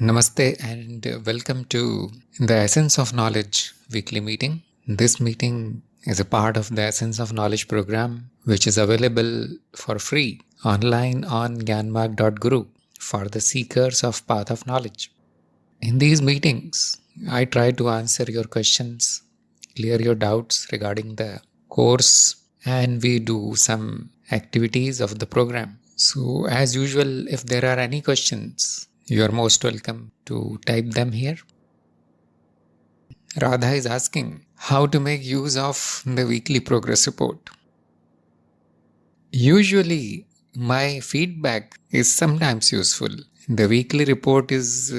Namaste and welcome to the Essence of Knowledge weekly meeting. This meeting is a part of the Essence of Knowledge program, which is available for free online on gyanmarg.guru for the seekers of path of knowledge. In these meetings, I try to answer your questions, clear your doubts regarding the course, and we do some activities of the program. So, as usual, if there are any questions, you are most welcome to type them here. Radha is asking how to make use of the weekly progress report. Usually, my feedback is sometimes useful. The weekly report is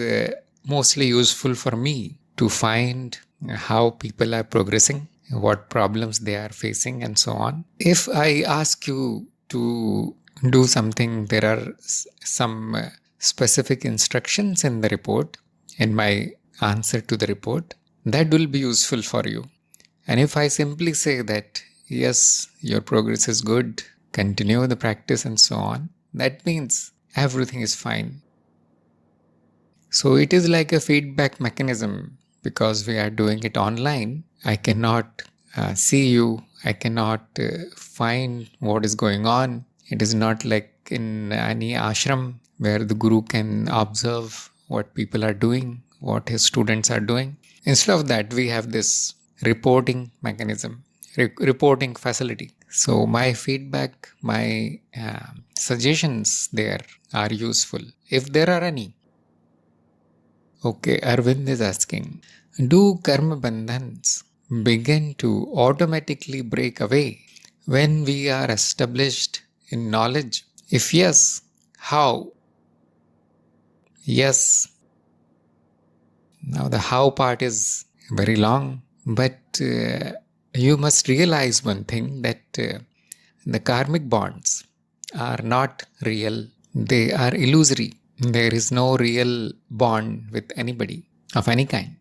mostly useful for me to find how people are progressing, what problems they are facing, and so on. If I ask you to do something, there are some specific instructions in the report, in my answer to the report, that will be useful for you. And if I simply say that, yes, your progress is good, continue the practice and so on, that means everything is fine. So it is like a feedback mechanism because we are doing it online. I cannot see you, I cannot find what is going on. It is not like in any ashram where the guru can observe what people are doing, what his students are doing. Instead of that, we have this reporting mechanism, reporting facility. So my feedback, my suggestions there are useful, if there are any. Okay, Arvind is asking, do karma bandhans begin to automatically break away when we are established in knowledge? If yes, how? Yes. Now the how part is very long, but you must realize one thing, that the karmic bonds are not real. They are illusory. There is no real bond with anybody of any kind.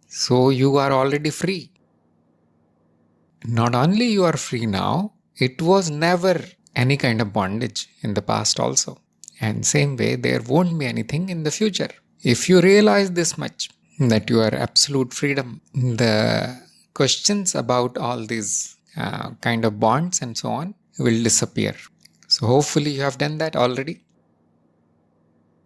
So you are already free. Not only you are free now, it was never any kind of bondage in the past also. And same way, there won't be anything in the future. If you realize this much, that you are absolute freedom, the questions about all these kind of bonds and so on will disappear. So hopefully you have done that already.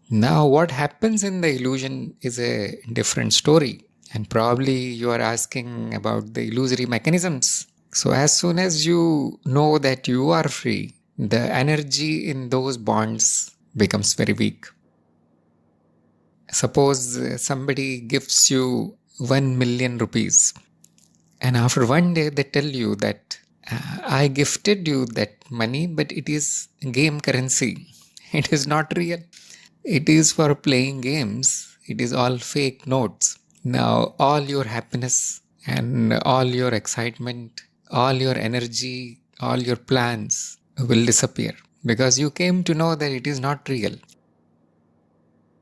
Now what happens in the illusion is a different story. And probably you are asking about the illusory mechanisms. So as soon as you know that you are free, the energy in those bonds becomes very weak. Suppose somebody gives you 1 million rupees, and after one day they tell you that I gifted you that money, but it is game currency. It is not real. It is for playing games. It is all fake notes. Now all your happiness and all your excitement, all your energy, all your plans will disappear because you came to know that it is not real.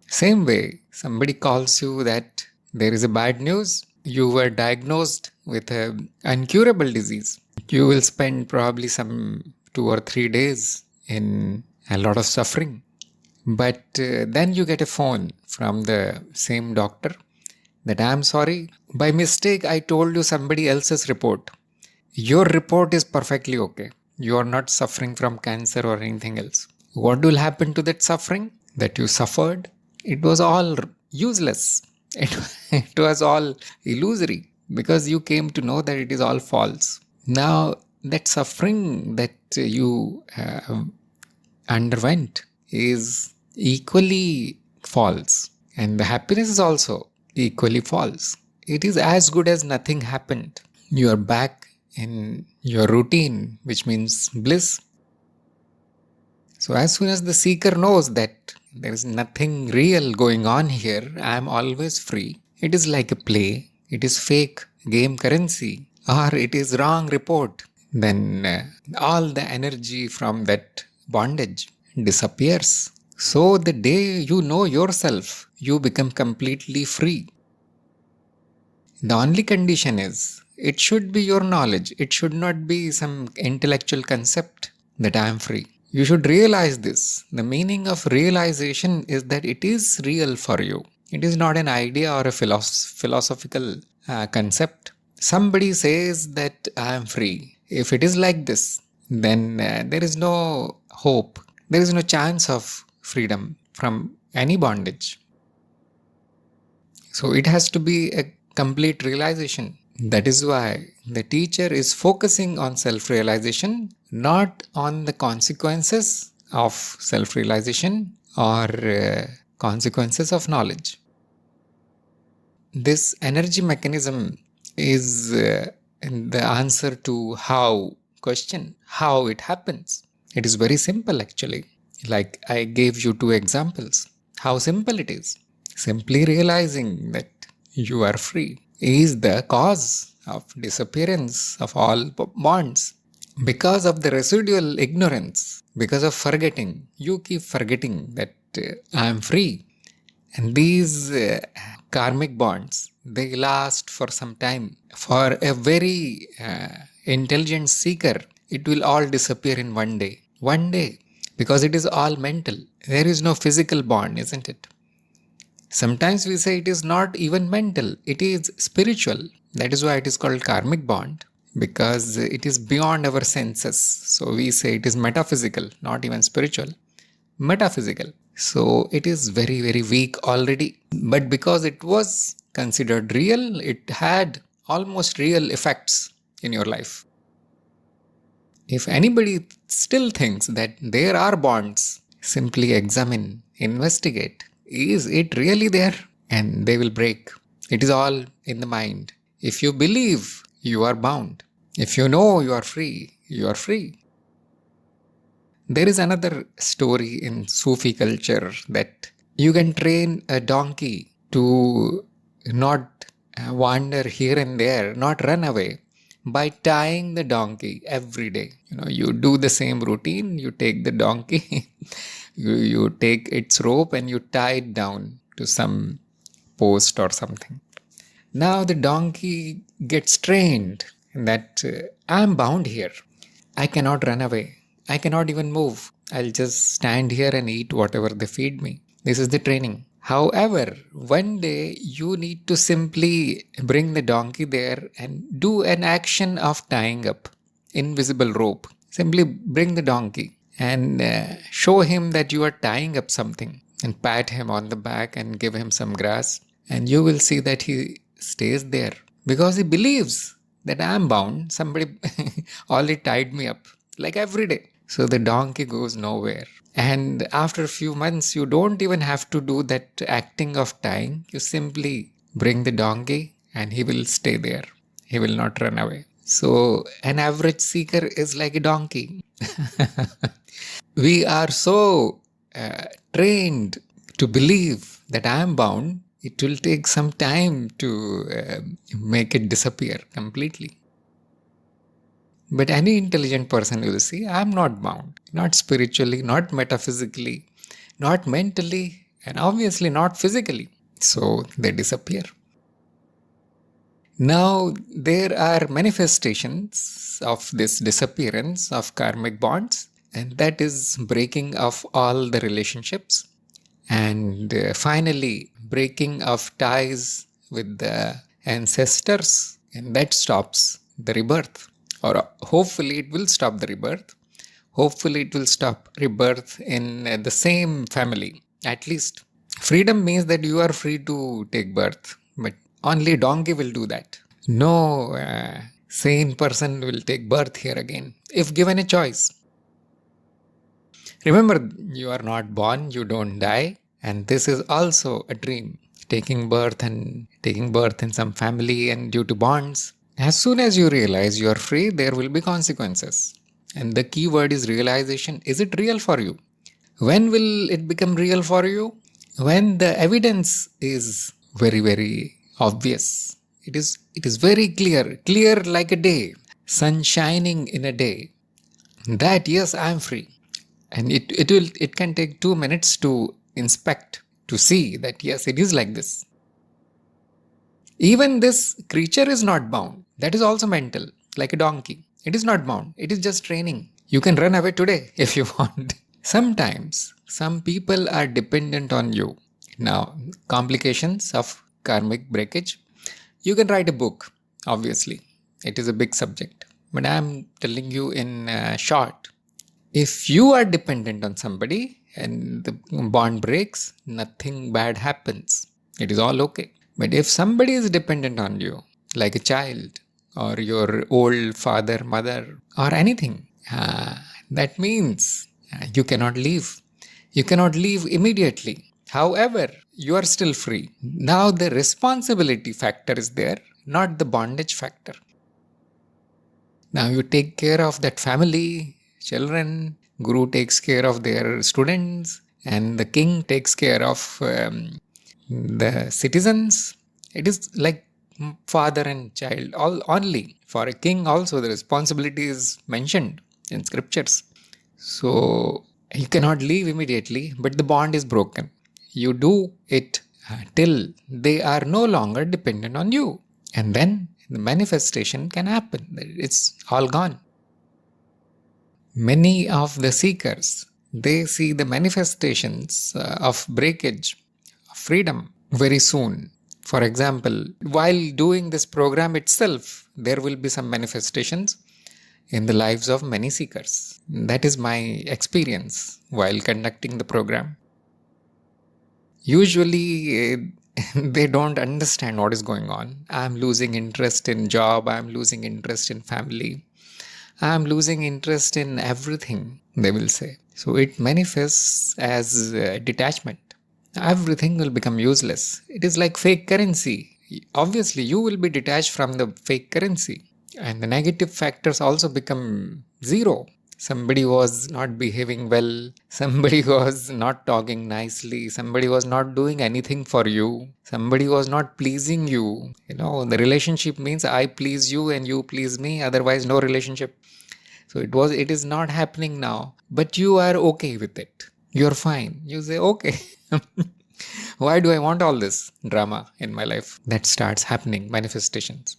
Same way, somebody calls you that there is a bad news, you were diagnosed with an incurable disease. You will spend probably some 2 or 3 days in a lot of suffering. But then you get a phone from the same doctor that I'm sorry, by mistake I told you somebody else's report. Your report is perfectly okay. You are not suffering from cancer or anything else. What will happen to that suffering that you suffered? It was all useless. It was all illusory because you came to know that it is all false. Now that suffering that you underwent is equally false, and the happiness is also equally false. It is as good as nothing happened. You are back in your routine, which means bliss. So as soon as the seeker knows that there is nothing real going on here, I am always free. It is like a play. It is fake game currency, or it is wrong report. Then all the energy from that bondage disappears. So the day you know yourself, you become completely free. The only condition is, it should be your knowledge. It should not be some intellectual concept that I am free. You should realize this. The meaning of realization is that it is real for you. It is not an idea or a philosophical concept. Somebody says that I am free. If it is like this, then there is no hope. There is no chance of freedom from any bondage. So it has to be a complete realization. That is why the teacher is focusing on self-realization, not on the consequences of self-realization or consequences of knowledge. This energy mechanism is the answer to how question, how it happens. It is very simple actually. Like I gave you 2 examples. How simple it is. Simply realizing that you are free is the cause of disappearance of all bonds. Because of the residual ignorance, because of forgetting, you keep forgetting that I am free. And these karmic bonds, they last for some time. For a very intelligent seeker, it will all disappear in one day. One day. Because it is all mental. There is no physical bond, isn't it? Sometimes we say it is not even mental, it is spiritual. That is why it is called karmic bond, because it is beyond our senses. So we say it is metaphysical, not even spiritual. Metaphysical. So it is very, very weak already. But because it was considered real, it had almost real effects in your life. If anybody still thinks that there are bonds, simply examine, investigate. Is it really there? And they will break. It is all in the mind. If you believe, you are bound. If you know you are free, you are free. There is another story in Sufi culture that you can train a donkey to not wander here and there, not run away, by tying the donkey every day. You do the same routine, you take the donkey, you take its rope and you tie it down to some post or something. Now the donkey gets trained that I'm bound here. I cannot run away. I cannot even move. I'll just stand here and eat whatever they feed me. This is the training. However, one day you need to simply bring the donkey there and do an action of tying up invisible rope. Simply bring the donkey and show him that you are tying up something, and pat him on the back and give him some grass, and you will see that he stays there because he believes that I am bound. Somebody already tied me up, like every day. So the donkey goes nowhere. And after a few months, you don't even have to do that acting of tying. You simply bring the donkey and he will stay there. He will not run away. So an average seeker is like a donkey. We are so trained to believe that I am bound. It will take some time to make it disappear completely. But any intelligent person will see, I am not bound. Not spiritually, not metaphysically, not mentally, and obviously not physically. So they disappear. Now there are manifestations of this disappearance of karmic bonds, and that is breaking of all the relationships, and finally breaking of ties with the ancestors, and that stops the rebirth. Or hopefully it will stop the rebirth. Hopefully it will stop rebirth in the same family. At least freedom means that you are free to take birth, but only donkey will do that. No sane person will take birth here again if given a choice. Remember, you are not born, you don't die, and this is also a dream. Taking birth in some family and due to bonds. As soon as you realize you are free, there will be consequences. And the key word is realization. Is it real for you? When will it become real for you? When the evidence is very, very obvious. It is very clear like a day, sun shining in a day, that yes, I am free. And it can take 2 minutes to inspect, to see that yes, it is like this. Even this creature is not bound. That is also mental, like a donkey. It is not bound. It is just training. You can run away today if you want. Sometimes some people are dependent on you. Now, complications of karmic breakage. You can write a book, obviously. It is a big subject. But I'm telling you in short, if you are dependent on somebody and the bond breaks, nothing bad happens. It is all okay. But if somebody is dependent on you, like a child or your old father, mother, or anything, that means you cannot leave. You cannot leave immediately. However, you are still free. Now the responsibility factor is there, not the bondage factor. Now you take care of that family, children, Guru takes care of their students, and the king takes care of the citizens. It is like father and child, all only. For a king also the responsibility is mentioned in scriptures. So you cannot leave immediately, but the bond is broken. You do it till they are no longer dependent on you. And then the manifestation can happen. It's all gone. Many of the seekers, they see the manifestations of breakage, of freedom very soon. For example, while doing this program itself, there will be some manifestations in the lives of many seekers. That is my experience while conducting the program. Usually, they don't understand what is going on. I'm losing interest in job, I'm losing interest in family, I'm losing interest in everything, they will say. So it manifests as detachment. Everything will become useless. It is like fake currency. Obviously, you will be detached from the fake currency, and the negative factors also become zero. Somebody was not behaving well, somebody was not talking nicely, somebody was not doing anything for you, somebody was not pleasing you. The relationship means I please you and you please me, otherwise no relationship. So it is not happening now, but you are okay with it. You're fine. You say, okay. Why do I want all this drama in my life? That starts happening, manifestations.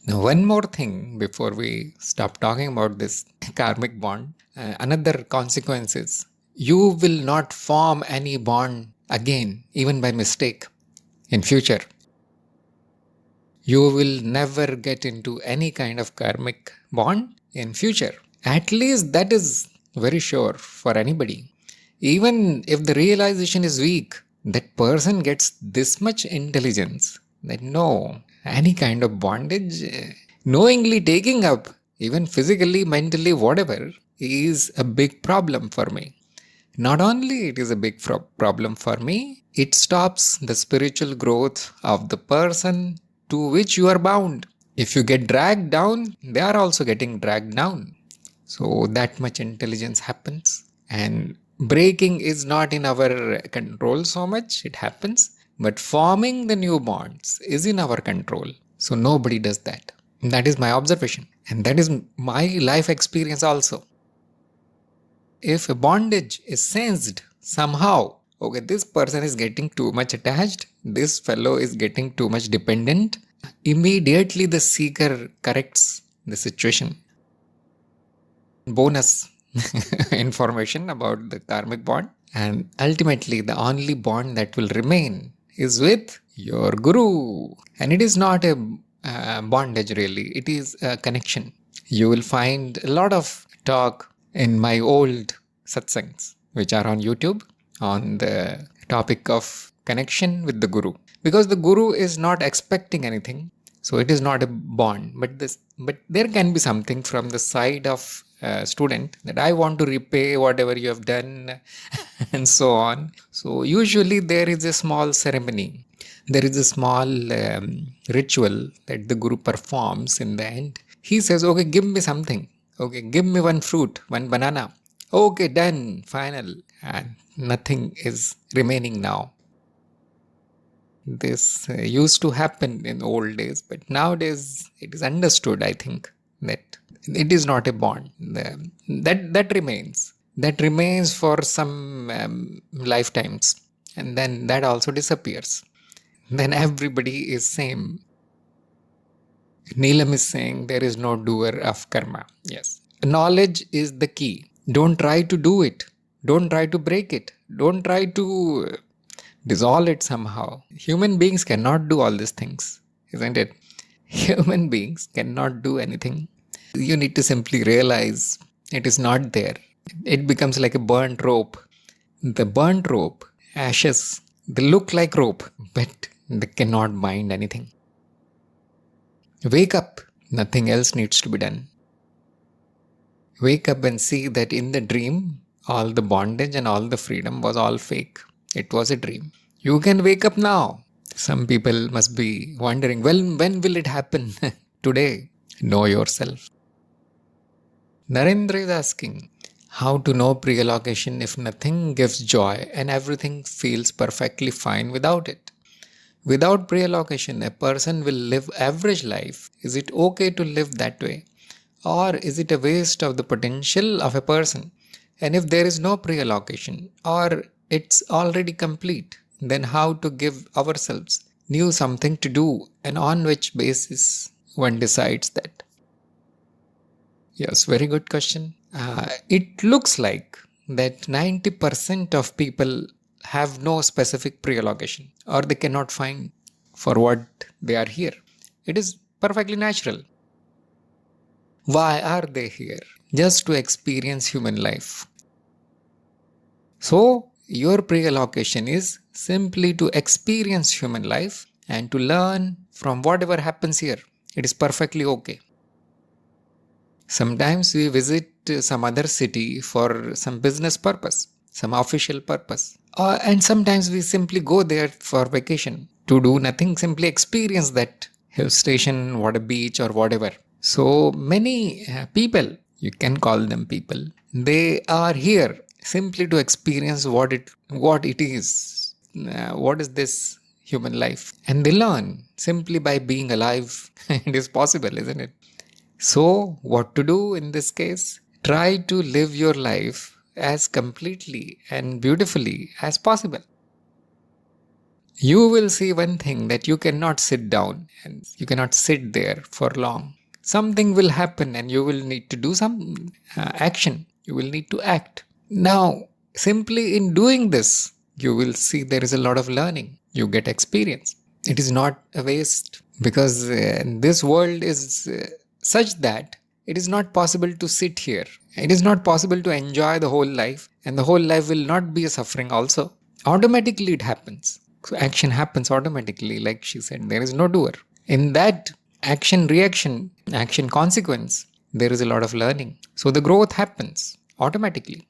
Now, one more thing before we stop talking about this karmic bond. Another consequence is you will not form any bond again, even by mistake, in future. You will never get into any kind of karmic bond in future. At least that is very sure for anybody. Even if the realization is weak, that person gets this much intelligence that no, any kind of bondage, knowingly taking up, even physically, mentally, whatever, is a big problem for me. Not only it is a big problem for me, it stops the spiritual growth of the person to which you are bound. If you get dragged down, they are also getting dragged down. So that much intelligence happens, and breaking is not in our control so much, it happens, but forming the new bonds is in our control. So nobody does that. That is my observation, and that is my life experience also. If a bondage is sensed somehow, okay, this person is getting too much attached, this fellow is getting too much dependent, immediately the seeker corrects the situation. Bonus information about the karmic bond, and ultimately the only bond that will remain is with your guru. And it is not a bondage really, it is a connection. You will find a lot of talk in my old satsangs which are on YouTube on the topic of connection with the guru, because the guru is not expecting anything, so it is not a bond, but there can be something from the side of student that I want to repay whatever you have done and so on. So usually there is a small ceremony, there is a small ritual that the guru performs in the end. He says, okay, give me something, okay, give me one fruit, one banana, okay, done, final, and nothing is remaining now. This used to happen in old days, but nowadays it is understood, I think, that it is not a bond. That remains. That remains for some lifetimes, and then that also disappears. Then everybody is same. Neelam is saying there is no doer of karma. Yes, Knowledge is the key. Don't try to do it. Don't try to break it. Don't try to dissolve it somehow. Human beings cannot do all these things, isn't it? Human beings cannot do anything. You need to simply realize it is not there. It becomes like a burnt rope. The burnt rope, ashes, they look like rope, but they cannot bind anything. Wake up. Nothing else needs to be done. Wake up and see that in the dream, all the bondage and all the freedom was all fake. It was a dream. You can wake up now. Some people must be wondering, well, when will it happen? Today. Know yourself. Narendra is asking, how to know pre-allocation if nothing gives joy and everything feels perfectly fine without it? Without pre-allocation, a person will live average life. Is it okay to live that way? Or is it a waste of the potential of a person? And if there is no pre-allocation or it's already complete, then how to give ourselves new something to do and on which basis one decides that? Yes, very good question. It looks like that 90% of people have no specific pre-allocation or they cannot find for what they are here. It is perfectly natural. Why are they here? Just to experience human life. So, your pre-allocation is simply to experience human life and to learn from whatever happens here. It is perfectly okay. Sometimes we visit some other city for some business purpose, some official purpose. And sometimes we simply go there for vacation to do nothing, simply experience that hill station, what a beach or whatever. So many people, you can call them people, they are here simply to experience what it is. What is this human life? And they learn simply by being alive. It is possible, isn't it? So, what to do in this case? Try to live your life as completely and beautifully as possible. You will see one thing, that you cannot sit down and you cannot sit there for long. Something will happen and you will need to do some action. You will need to act. Now, simply in doing this, you will see there is a lot of learning. You get experience. It is not a waste, because this world is such that it is not possible to sit here. It is not possible to enjoy the whole life, and the whole life will not be a suffering also. Automatically it happens. So action happens automatically, like she said, there is no doer. In that action reaction, action consequence, there is a lot of learning. So the growth happens automatically.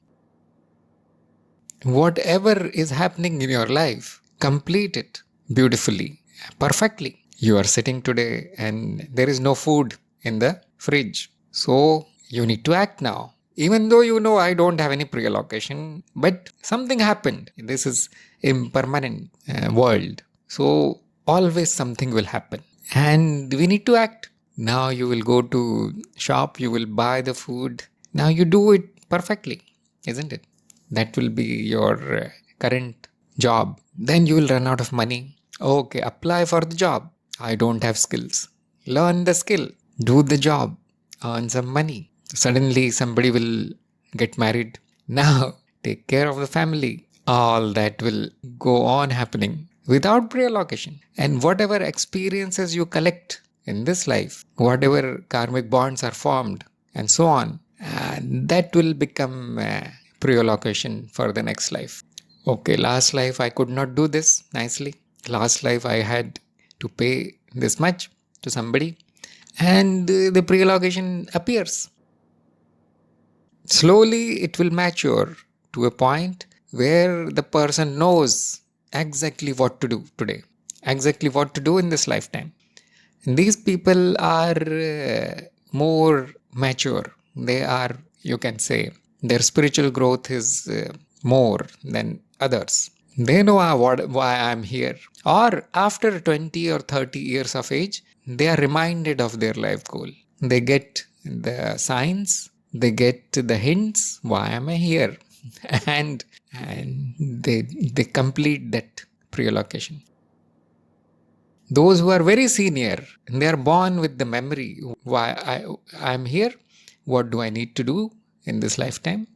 Whatever is happening in your life, complete it beautifully, perfectly. You are sitting today and there is no food in the fridge. So you need to act now. Even though you know I don't have any pre-allocation, but something happened. This is impermanent world. So always something will happen. And we need to act. Now you will go to shop, you will buy the food. Now you do it perfectly, isn't it? That will be your current job. Then you will run out of money. Okay, apply for the job. I don't have skills. Learn the skill. Do the job. Earn some money. Suddenly somebody will get married. Now take care of the family. All that will go on happening without pre-allocation. And whatever experiences you collect in this life, whatever karmic bonds are formed and so on, that will become pre-allocation for the next life. Okay, last life I could not do this nicely. Last life I had to pay this much to somebody, and the pre-allocation appears. Slowly it will mature to a point where the person knows exactly what to do today, exactly what to do in this lifetime. And these people are more mature. They are, you can say, their spiritual growth is more than others. They know why I'm here. Or after 20 or 30 years of age, they are reminded of their life goal. They get the signs, they get the hints, why am I here? and they complete that pre-allocation. Those who are very senior, they are born with the memory why I'm here, what do I need to do in this lifetime?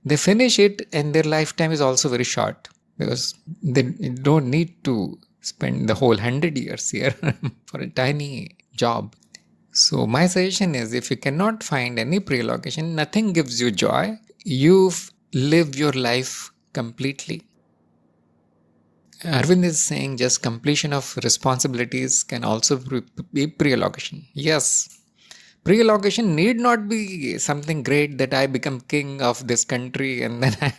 They finish it and their lifetime is also very short because they don't need to spend the whole 100 years here for a tiny job. So my suggestion is, if you cannot find any pre-allocation, nothing gives you joy, you've lived your life completely. Arvind is saying just completion of responsibilities can also be pre-allocation. Yes, pre-allocation need not be something great that I become king of this country and then I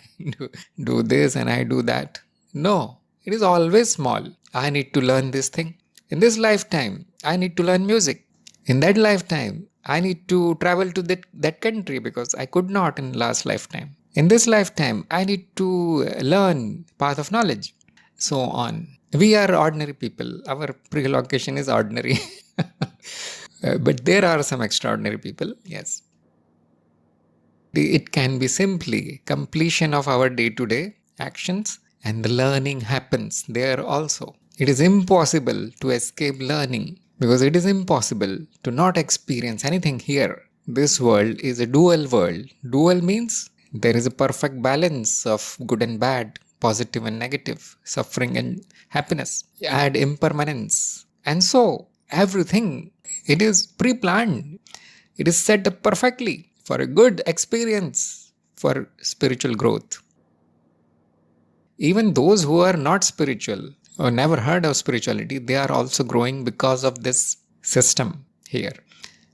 do this and I do that. No, it is always small. I need to learn this thing. In this lifetime, I need to learn music. In that lifetime, I need to travel to that country because I could not in last lifetime. In this lifetime, I need to learn path of knowledge. So on. We are ordinary people. Our pre-allocation is ordinary. But there are some extraordinary people, yes. It can be simply completion of our day-to-day actions and the learning happens there also. It is impossible to escape learning because it is impossible to not experience anything here. This world is a dual world. Dual means there is a perfect balance of good and bad, positive and negative, suffering and happiness. Add impermanence. And so everything, it is pre-planned. It is set up perfectly for a good experience, for spiritual growth. Even those who are not spiritual or never heard of spirituality, they are also growing because of this system here.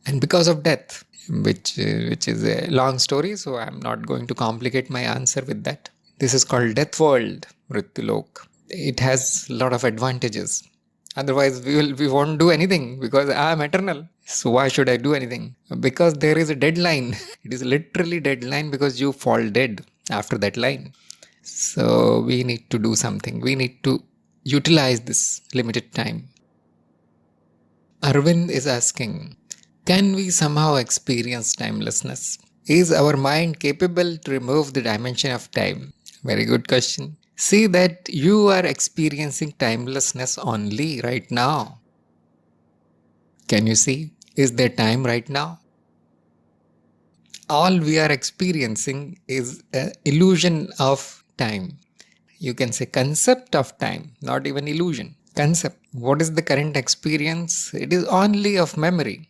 And because of death, which is a long story, so I'm not going to complicate my answer with that. This is called Death World, Mrityulok. It has a lot of advantages. Otherwise, we won't do anything because I am eternal. So why should I do anything? Because there is a deadline. It is literally deadline because you fall dead after that line. So we need to do something. We need to utilize this limited time. Arvind is asking, can we somehow experience timelessness? Is our mind capable to remove the dimension of time? Very good question. See that you are experiencing timelessness only right now. Can you see? Is there time right now? All we are experiencing is an illusion of time. You can say concept of time, not even illusion. Concept. What is the current experience? It is only of memory.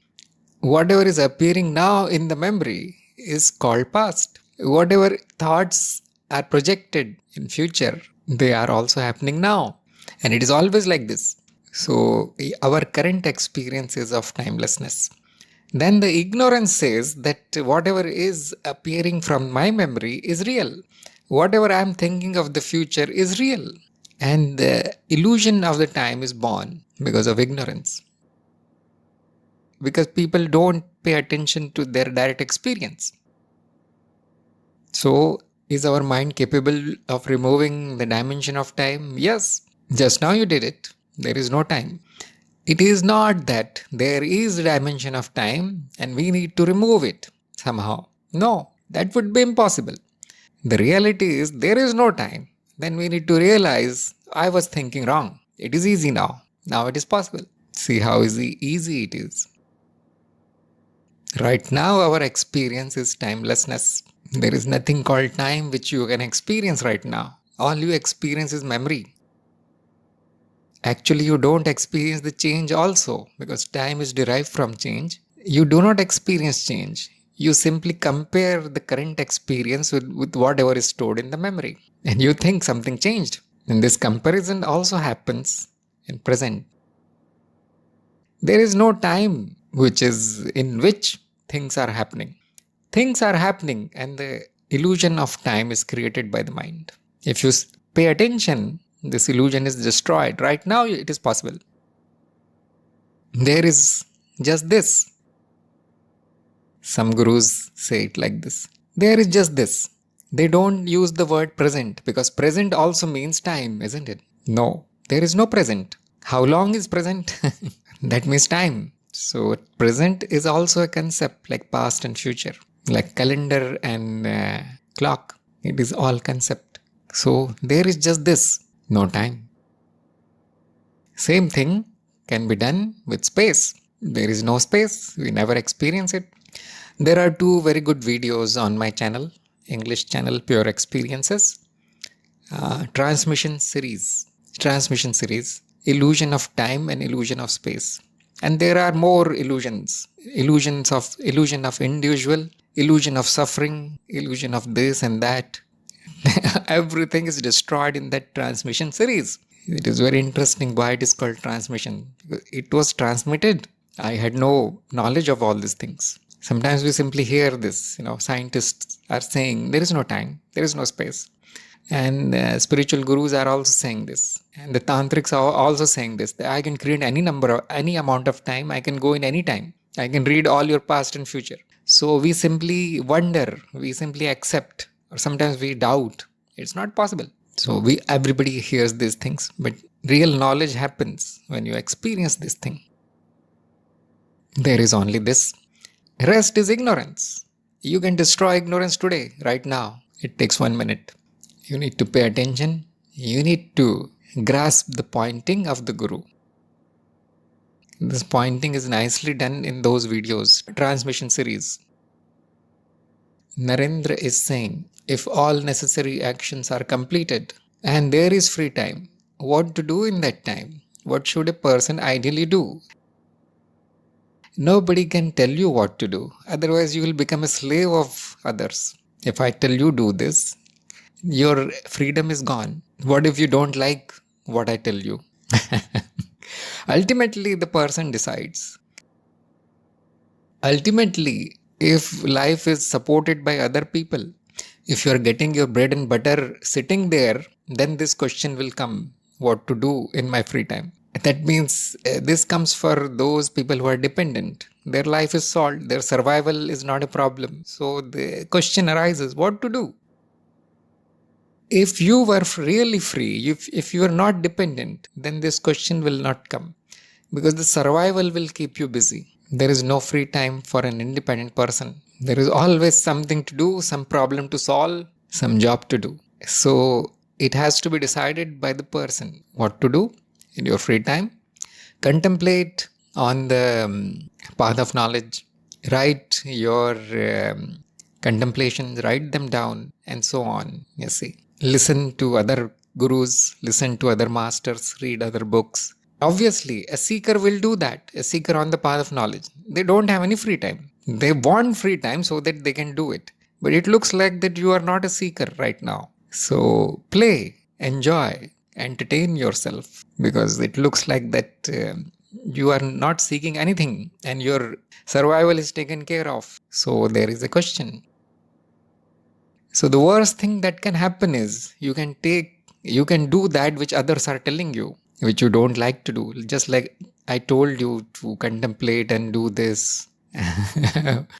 Whatever is appearing now in the memory is called past. Whatever thoughts are projected in future, they are also happening now. And it is always like this. So our current experience is of timelessness. Then the ignorance says that whatever is appearing from my memory is real. Whatever I am thinking of the future is real. And the illusion of the time is born because of ignorance. Because people don't pay attention to their direct experience. So, is our mind capable of removing the dimension of time? Yes. Just now you did it. There is no time. It is not that there is a dimension of time and we need to remove it somehow. No, that would be impossible. The reality is there is no time. Then we need to realize I was thinking wrong. It is easy now. Now it is possible. See how easy it is. Right now our experience is timelessness. There is nothing called time which you can experience right now. All you experience is memory. Actually, you don't experience the change also because time is derived from change. You do not experience change. You simply compare the current experience with whatever is stored in the memory. And you think something changed. And this comparison also happens in present. There is no time in which things are happening. Things are happening and the illusion of time is created by the mind. If you pay attention, this illusion is destroyed. Right now it is possible. There is just this. Some gurus say it like this. There is just this. They don't use the word present because present also means time, isn't it? No, there is no present. How long is present? That means time. So present is also a concept like past and future. Like calendar and clock. It is all concept. So there is just this. No time. Same thing can be done with space. There is no space. We never experience it. There are two very good videos on my channel, English channel Pure Experiences, transmission series, illusion of time and illusion of space. And there are more illusion of individual, illusion of suffering, illusion of this and that. Everything is destroyed in that transmission series. It is very interesting why it is called transmission. It was transmitted. I had no knowledge of all these things. Sometimes we simply hear this, scientists are saying there is no time, there is no space. And spiritual gurus are also saying this. And the tantrics are also saying this. That I can create any amount of time. I can go in any time. I can read all your past and future. So we simply wonder, we simply accept, or sometimes we doubt. It's not possible. So everybody hears these things, but real knowledge happens when you experience this thing. There is only this. Rest is ignorance. You can destroy ignorance today, right now. It takes 1 minute. You need to pay attention. You need to grasp the pointing of the Guru. This pointing is nicely done in those videos, transmission series. Narendra is saying, if all necessary actions are completed and there is free time, what to do in that time? What should a person ideally do? Nobody can tell you what to do. Otherwise, you will become a slave of others. If I tell you do this, your freedom is gone. What if you don't like what I tell you? Ultimately, the person decides. Ultimately, if life is supported by other people, if you are getting your bread and butter sitting there, then this question will come, what to do in my free time? That means this comes for those people who are dependent. Their life is solved. Their survival is not a problem. So the question arises, what to do? If you were really free, if you are not dependent, then this question will not come. Because the survival will keep you busy. There is no free time for an independent person. There is always something to do, some problem to solve, some job to do. So it has to be decided by the person what to do in your free time. Contemplate on the path of knowledge. Write your contemplations, write them down, and so on. You see, listen to other gurus, listen to other masters, read other books. Obviously, a seeker will do that. A seeker on the path of knowledge. They don't have any free time. They want free time so that they can do it. But it looks like that you are not a seeker right now. So play, enjoy, entertain yourself, because it looks like that you are not seeking anything and your survival is taken care of. So there is a question. So the worst thing that can happen is you can do that which others are telling you, which you don't like to do. Just like I told you to contemplate and do this.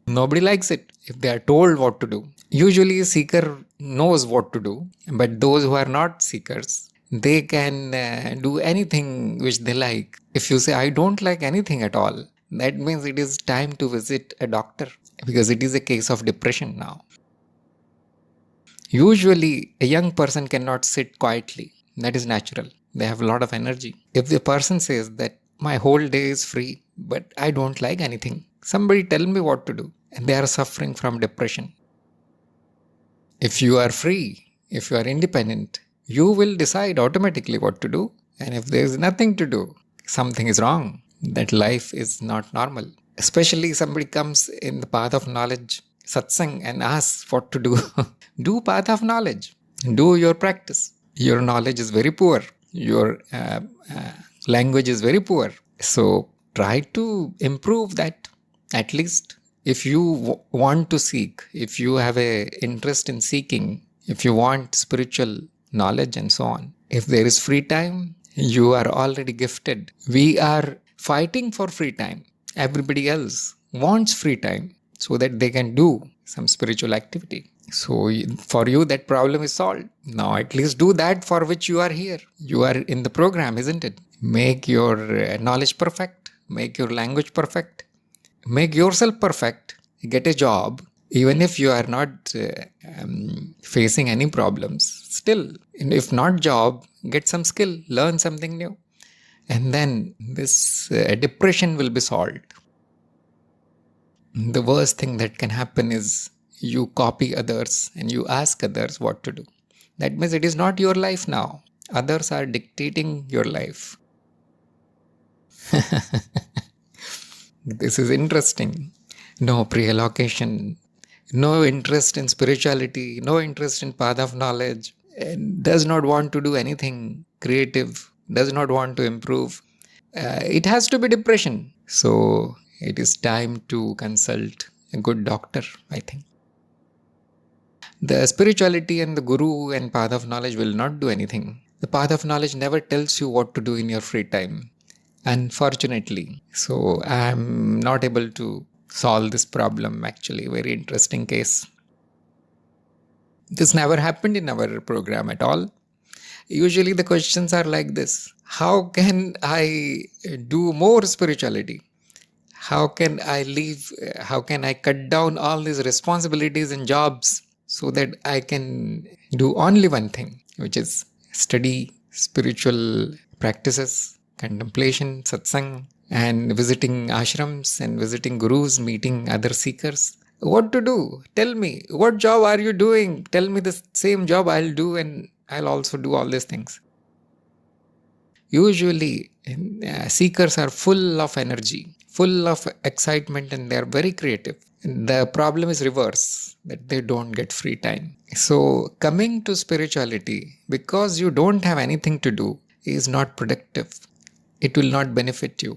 Nobody likes it if they are told what to do. Usually a seeker knows what to do, but those who are not seekers, they can do anything which they like. If you say, I don't like anything at all, that means it is time to visit a doctor, because it is a case of depression now. Usually a young person cannot sit quietly. That is natural. They have a lot of energy. If the person says that my whole day is free, but I don't like anything, somebody tell me what to do, and they are suffering from depression. If you are free, if you are independent, you will decide automatically what to do. And if there is nothing to do, something is wrong. That life is not normal. Especially somebody comes in the path of knowledge, satsang, and asks what to do. Do path of knowledge. Do your practice. Your knowledge is very poor. Your language is very poor. So try to improve that. At least if you want to seek, if you have an interest in seeking, if you want spiritual knowledge and so on, if there is free time, you are already gifted. We are fighting for free time. Everybody else wants free time so that they can do some spiritual activity. So for you, that problem is solved. Now at least do that for which you are here. You are in the program, isn't it? Make your knowledge perfect. Make your language perfect. Make yourself perfect. Get a job. Even if you are not facing any problems, still, if not job, get some skill, learn something new. And then this depression will be solved. The worst thing that can happen is you copy others and you ask others what to do. That means it is not your life now. Others are dictating your life. This is interesting. No pre-allocation, no interest in spirituality, no interest in path of knowledge, and does not want to do anything creative, does not want to improve. It has to be depression. So it is time to consult a good doctor, I think. The spirituality and the guru and path of knowledge will not do anything. The path of knowledge never tells you what to do in your free time, unfortunately. So I am not able to solve this problem, actually. Very interesting case. This never happened in our program at all. Usually the questions are like this: how can I do more spirituality? How can I leave? How can I cut down all these responsibilities and jobs so that I can do only one thing, which is study spiritual practices, contemplation, satsang, and visiting ashrams and visiting gurus, meeting other seekers? What to do? Tell me. What job are you doing? Tell me the same job I'll do, and I'll also do all these things. Usually, seekers are full of energy, full of excitement, and they are very creative. The problem is reverse, that they don't get free time. So coming to spirituality, because you don't have anything to do, is not productive. It will not benefit you.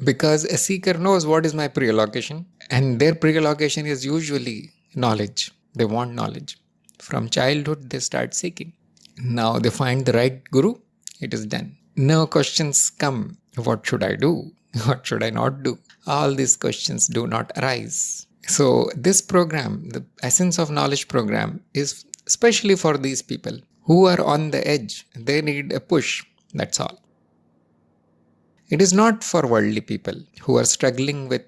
Because a seeker knows what is my pre-allocation, and their pre-allocation is usually knowledge. They want knowledge. From childhood, they start seeking. Now they find the right guru, it is done. No questions come. What should I do? What should I not do? All these questions do not arise. So this program, the Essence of Knowledge program, is especially for these people who are on the edge. They need a push. That's all. It is not for worldly people who are struggling with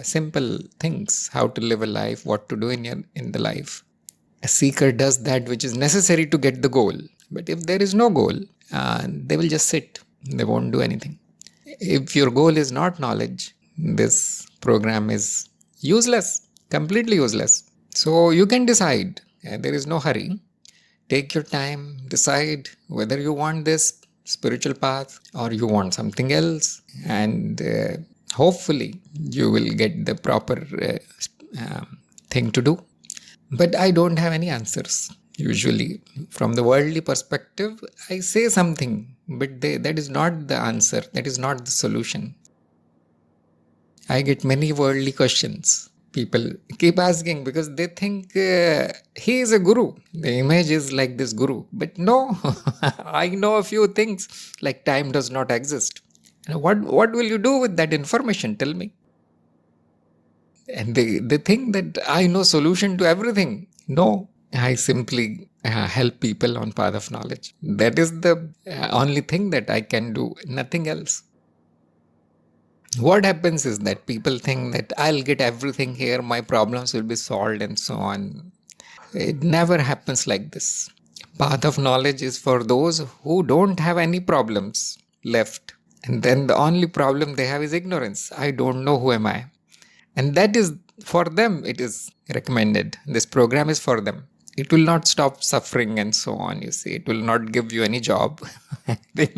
simple things, how to live a life, what to do in the life. A seeker does that which is necessary to get the goal. But if there is no goal, they will just sit. They won't do anything. If your goal is not knowledge, this program is useless, completely useless. So you can decide. There is no hurry. Take your time, decide whether you want this spiritual path or you want something else, and hopefully you will get the proper thing to do. But I don't have any answers. Usually, from the worldly perspective, I say something, but that is not the answer. That is not the solution. I get many worldly questions. People keep asking because they think he is a guru. The image is like this guru. But no, I know a few things like time does not exist. What will you do with that information? Tell me. And they think that I know solution to everything. No, I simply help people on path of knowledge. That is the only thing that I can do, nothing else. What happens is that people think that I'll get everything here, my problems will be solved and so on. It never happens like this. Path of knowledge is for those who don't have any problems left. And then the only problem they have is ignorance. I don't know who am I. And that is for them, it is recommended. This program is for them. It will not stop suffering and so on, you see. It will not give you any job. It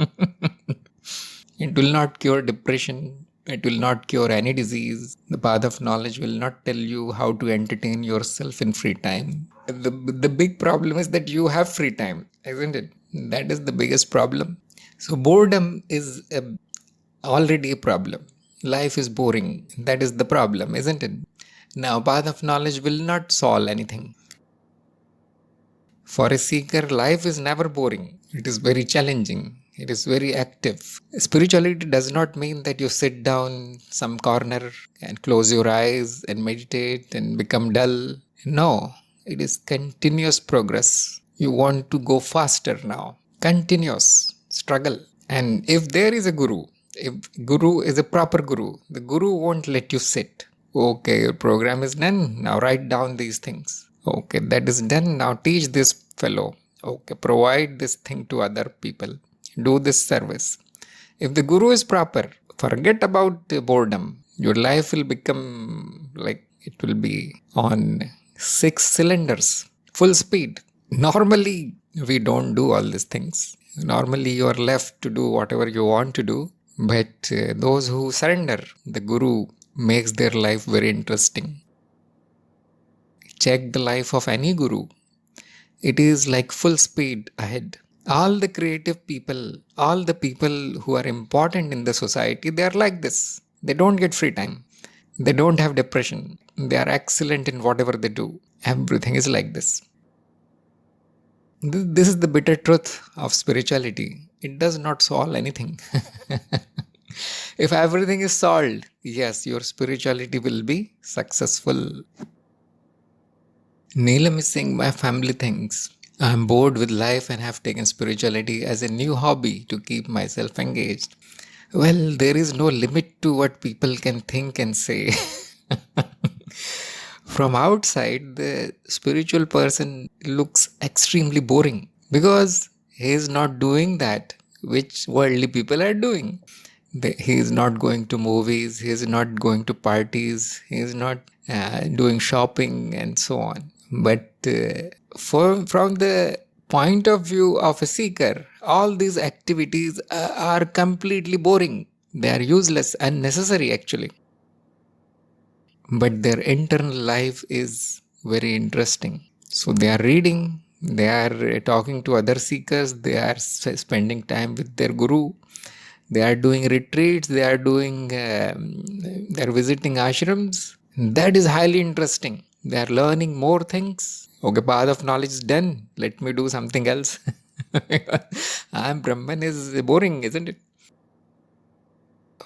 will not cure depression. It will not cure any disease. The path of knowledge will not tell you how to entertain yourself in free time. The big problem is that you have free time, isn't it? That is the biggest problem. So boredom is already a problem. Life is boring. That is the problem, isn't it? Now, path of knowledge will not solve anything. For a seeker, life is never boring. It is very challenging. It is very active. Spirituality does not mean that you sit down some corner and close your eyes and meditate and become dull. No, it is continuous progress. You want to go faster now. Continuous struggle. And if there is a guru, if guru is a proper guru, the guru won't let you sit. Okay, your program is done. Now write down these things. Okay, that is done. Now teach this fellow. Okay, provide this thing to other people. Do this service. If the guru is proper, forget about boredom. Your life will become like it will be on 6 cylinders, full speed. Normally, we don't do all these things. Normally, you are left to do whatever you want to do. But those who surrender, the Guru makes their life very interesting. Check the life of any Guru. It is like full speed ahead. All the creative people, all the people who are important in the society, they are like this. They don't get free time. They don't have depression. They are excellent in whatever they do. Everything is like this. This is the bitter truth of spirituality. It does not solve anything. If everything is solved, yes, your spirituality will be successful. Neelam is saying, my family thinks I'm bored with life and have taken spirituality as a new hobby to keep myself engaged. Well, there is no limit to what people can think and say. From outside, the spiritual person looks extremely boring because he is not doing that which worldly people are doing. He is not going to movies, he is not going to parties, he is not doing shopping and so on. But from the point of view of a seeker, all these activities are completely boring. They are useless, unnecessary actually. But their internal life is very interesting. So they are reading, they are talking to other seekers, they are spending time with their guru, they are doing retreats, they are visiting ashrams. That is highly interesting. They are learning more things. Okay, path of knowledge is done. Let me do something else. I'm Brahman is boring, isn't it?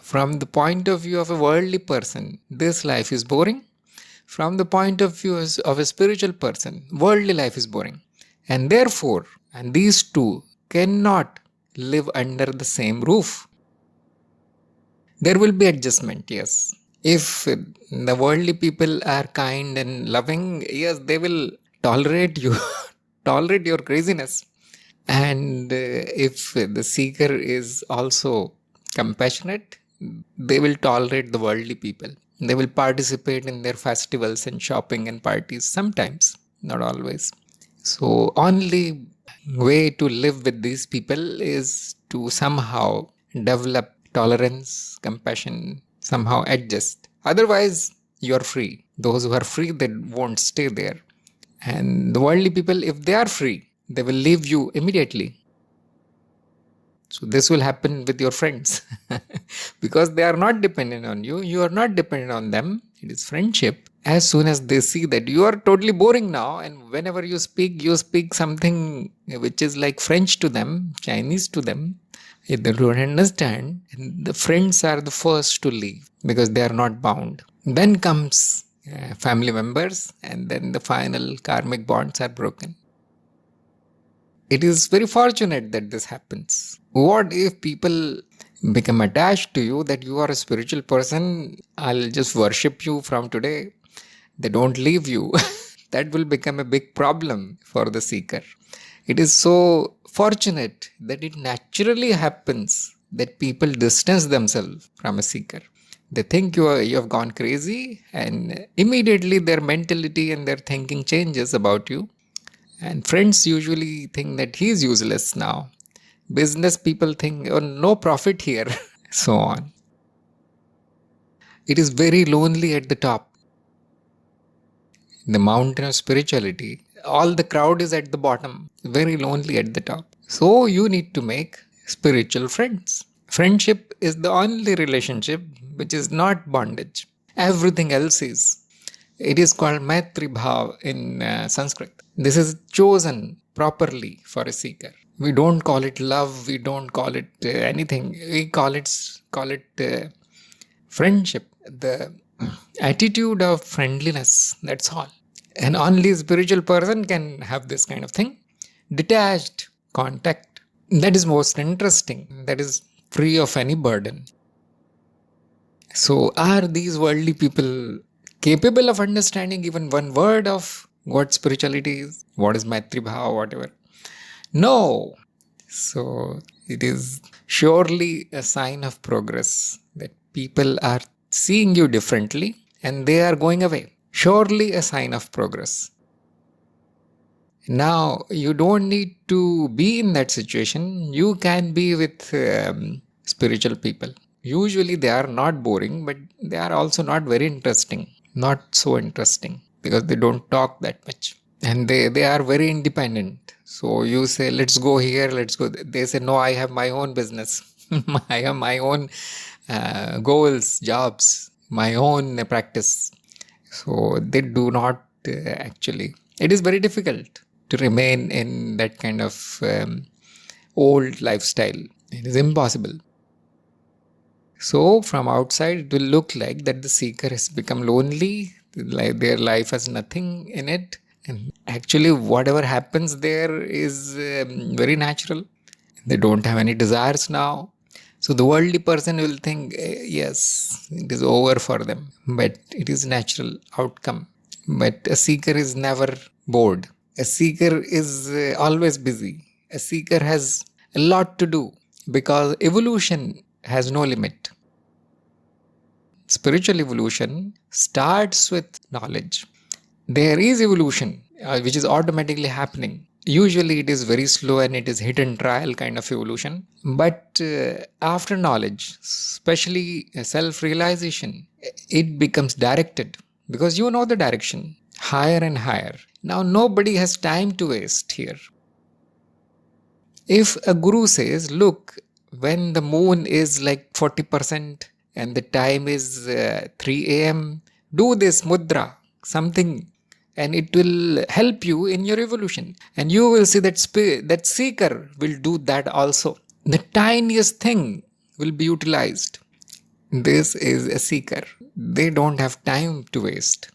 From the point of view of a worldly person, this life is boring. From the point of view of a spiritual person, worldly life is boring. And therefore, these two cannot live under the same roof. There will be adjustment, yes. If the worldly people are kind and loving, yes, they will tolerate you, tolerate your craziness. And if the seeker is also compassionate, they will tolerate the worldly people. They will participate in their festivals and shopping and parties sometimes, not always. So only way to live with these people is to somehow develop tolerance, compassion, somehow adjust. Otherwise, you are free. Those who are free, they won't stay there. And the worldly people, if they are free, they will leave you immediately. So this will happen with your friends because they are not dependent on you. You are not dependent on them. It is friendship. As soon as they see that you are totally boring now, and whenever you speak something which is like French to them, Chinese to them, if they don't understand, the friends are the first to leave because they are not bound. Then comes family members, and then the final karmic bonds are broken. It is very fortunate that this happens. What if people become attached to you that you are a spiritual person? I'll just worship you from today. They don't leave you. That will become a big problem for the seeker. It is so fortunate that it naturally happens that people distance themselves from a seeker. They think you have gone crazy, and immediately their mentality and their thinking changes about you. And friends usually think that he is useless now. Business people think, oh, no profit here, so on. It is very lonely at the top. The mountain of spirituality, all the crowd is at the bottom, very lonely at the top. So you need to make spiritual friends. Friendship is the only relationship which is not bondage. Everything else is. It is called Maitri Bhav in Sanskrit. This is chosen properly for a seeker. We don't call it love. We don't call it anything. We call it friendship. The attitude of friendliness. That's all. And only a spiritual person can have this kind of thing. Detached contact. That is most interesting. That is free of any burden. So are these worldly people capable of understanding even one word of what spirituality is? What is Maitri Bhava, whatever? No. So it is surely a sign of progress that people are seeing you differently, and they are going away. Surely a sign of progress. Now, you don't need to be in that situation. You can be with spiritual people. Usually, they are not boring, but they are also not very interesting. Not so interesting because they don't talk that much. And they are very independent. So you say, let's go here, let's go. They say, no, I have my own business. I have my own goals, jobs, my own practice. So they do not actually. It is very difficult to remain in that kind of old lifestyle. It is impossible. So from outside, it will look like that the seeker has become lonely, like their life has nothing in it. And actually, whatever happens there is very natural. They don't have any desires now. So the worldly person will think, yes, it is over for them. But it is natural outcome. But a seeker is never bored. A seeker is always busy. A seeker has a lot to do because evolution has no limit. Spiritual evolution starts with knowledge. There is evolution which is automatically happening. Usually it is very slow and it is hit and trial kind of evolution. But after knowledge, especially self-realization, it becomes directed because you know the direction higher and higher. Now nobody has time to waste here. If a guru says, look, when the moon is like 40% and the time is 3 a.m., do this mudra, something, and it will help you in your evolution. And you will see that that seeker will do that also. The tiniest thing will be utilized. This is a seeker. They don't have time to waste.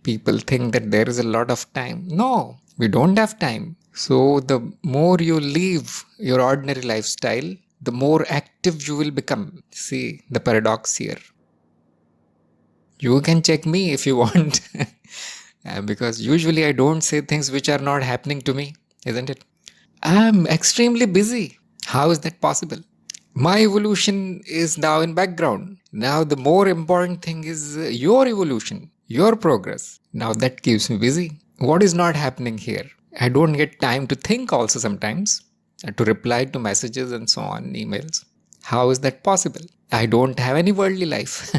People think that there is a lot of time. No, we don't have time. So the more you leave your ordinary lifestyle, the more active you will become. See the paradox here. You can check me if you want. Because usually I don't say things which are not happening to me, isn't it? I'm extremely busy. How is that possible? My evolution is now in background. Now the more important thing is your evolution, your progress. Now that keeps me busy. What is not happening here? I don't get time to think also sometimes, to reply to messages and so on, emails. How is that possible? I don't have any worldly life.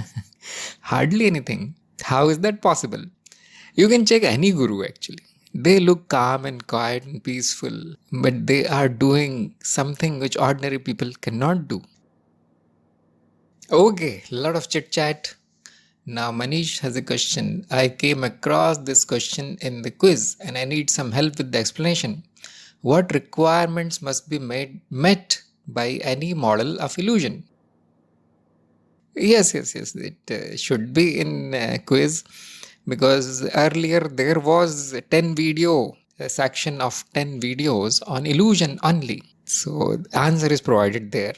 Hardly anything. How is that possible? You can check any guru actually. They look calm and quiet and peaceful, but they are doing something which ordinary people cannot do. Okay, a lot of chit chat. Now Manish has a question. I came across this question in the quiz and I need some help with the explanation. What requirements must be met by any model of illusion? Yes. It should be in quiz because earlier there was 10 video, a section of 10 videos on illusion only. So the answer is provided there.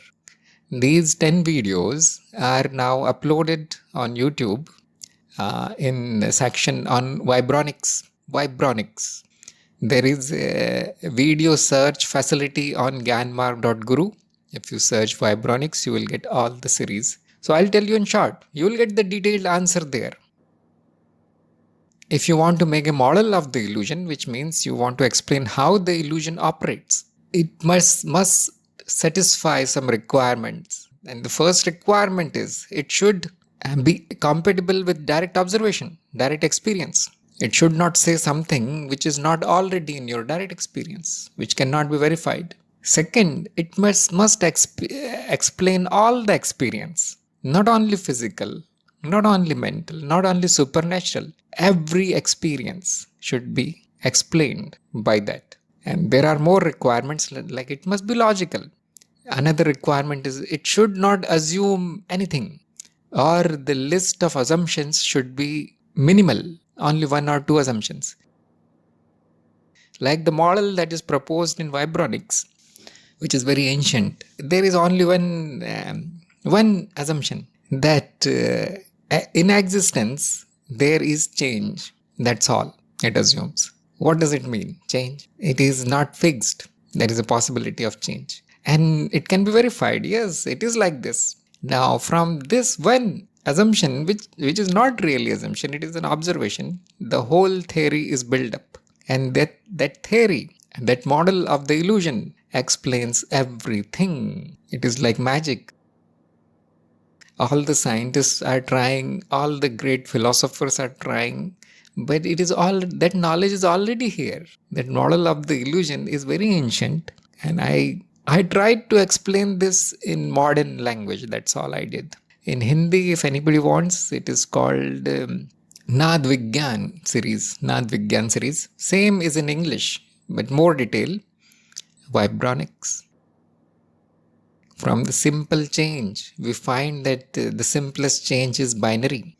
These 10 videos are now uploaded on YouTube in a section on vibronics. Vibronics. There is a video search facility on gyanmark.guru. If you search vibronics, you will get all the series. So I'll tell you in short, you will get the detailed answer there. If you want to make a model of the illusion, which means you want to explain how the illusion operates, it must satisfy some requirements. And the first requirement is it should be compatible with direct observation, direct experience. It should not say something which is not already in your direct experience, which cannot be verified. Second, it must explain all the experience, not only physical, not only mental, not only supernatural. Every experience should be explained by that. And there are more requirements, like it must be logical. Another requirement is it should not assume anything, or the list of assumptions should be minimal, only one or two assumptions. Like the model that is proposed in vibronics, which is very ancient, there is only one assumption that in existence there is change. That's all it assumes. What does it mean? Change. It is not fixed. There is a possibility of change. And it can be verified. Yes, it is like this. Now, from this one assumption, which is not really assumption, it is an observation, the whole theory is built up. And that theory, that model of the illusion explains everything. It is like magic. All the scientists are trying, all the great philosophers are trying, but it is all, that knowledge is already here. That model of the illusion is very ancient, and I tried to explain this in modern language. That's all I did. In Hindi, if anybody wants, it is called Nad Vigyan series. Nad Vigyan series. Same is in English, but more detail. Vibronics. From the simple change, we find that the simplest change is binary.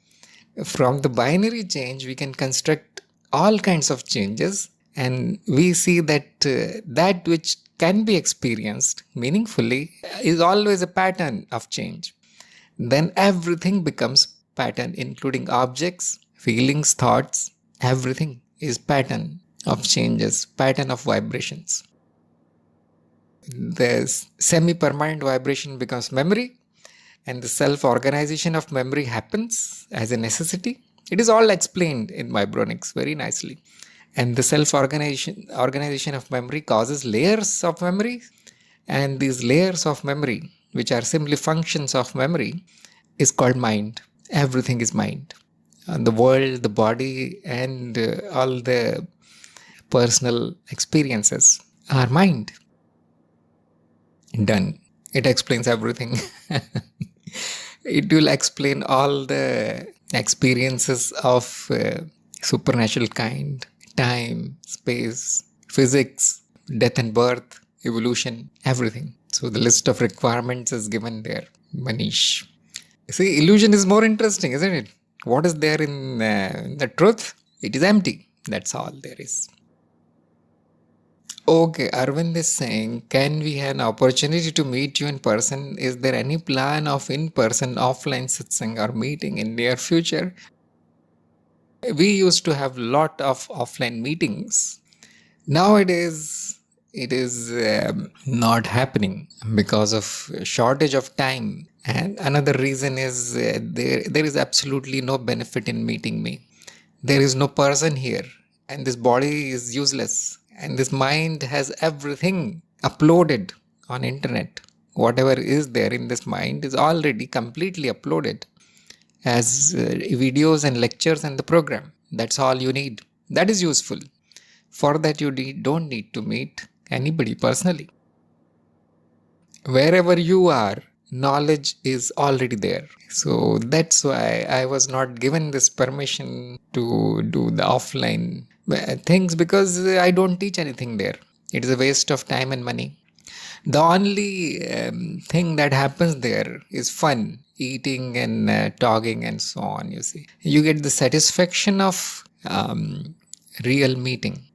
From the binary change, we can construct all kinds of changes, and we see that that which can be experienced meaningfully is always a pattern of change. Then everything becomes pattern, including objects, feelings, thoughts. Everything is pattern of changes, pattern of vibrations. The semi-permanent vibration becomes memory, and the self-organization of memory happens as a necessity. It is all explained in Vibronics very nicely. And the self-organization of memory causes layers of memory, and these layers of memory, which are simply functions of memory, is called mind. Everything is mind. And the world, the body, and all the personal experiences are mind. Done. It explains everything. It will explain all the experiences of supernatural kind, time, space, physics, death and birth, evolution, everything. So the list of requirements is given there. Manish. See, illusion is more interesting, isn't it? What is there in the truth? It is empty. That's all there is. Okay, Arvind is saying, can we have an opportunity to meet you in person? Is there any plan of in-person, offline satsang or meeting in near future? We used to have lot of offline meetings. Nowadays, it is not happening because of shortage of time. And another reason is there is absolutely no benefit in meeting me. There is no person here, and this body is useless. And this mind has everything uploaded on internet. Whatever is there in this mind is already completely uploaded as videos and lectures and the program. That's all you need. That is useful. For that you don't need to meet anybody personally. Wherever you are, knowledge is already there. So that's why I was not given this permission to do the offline things, because I don't teach anything there. It is a waste of time and money. The only thing that happens there is fun, eating and talking and so on, you see. You get the satisfaction of real meeting.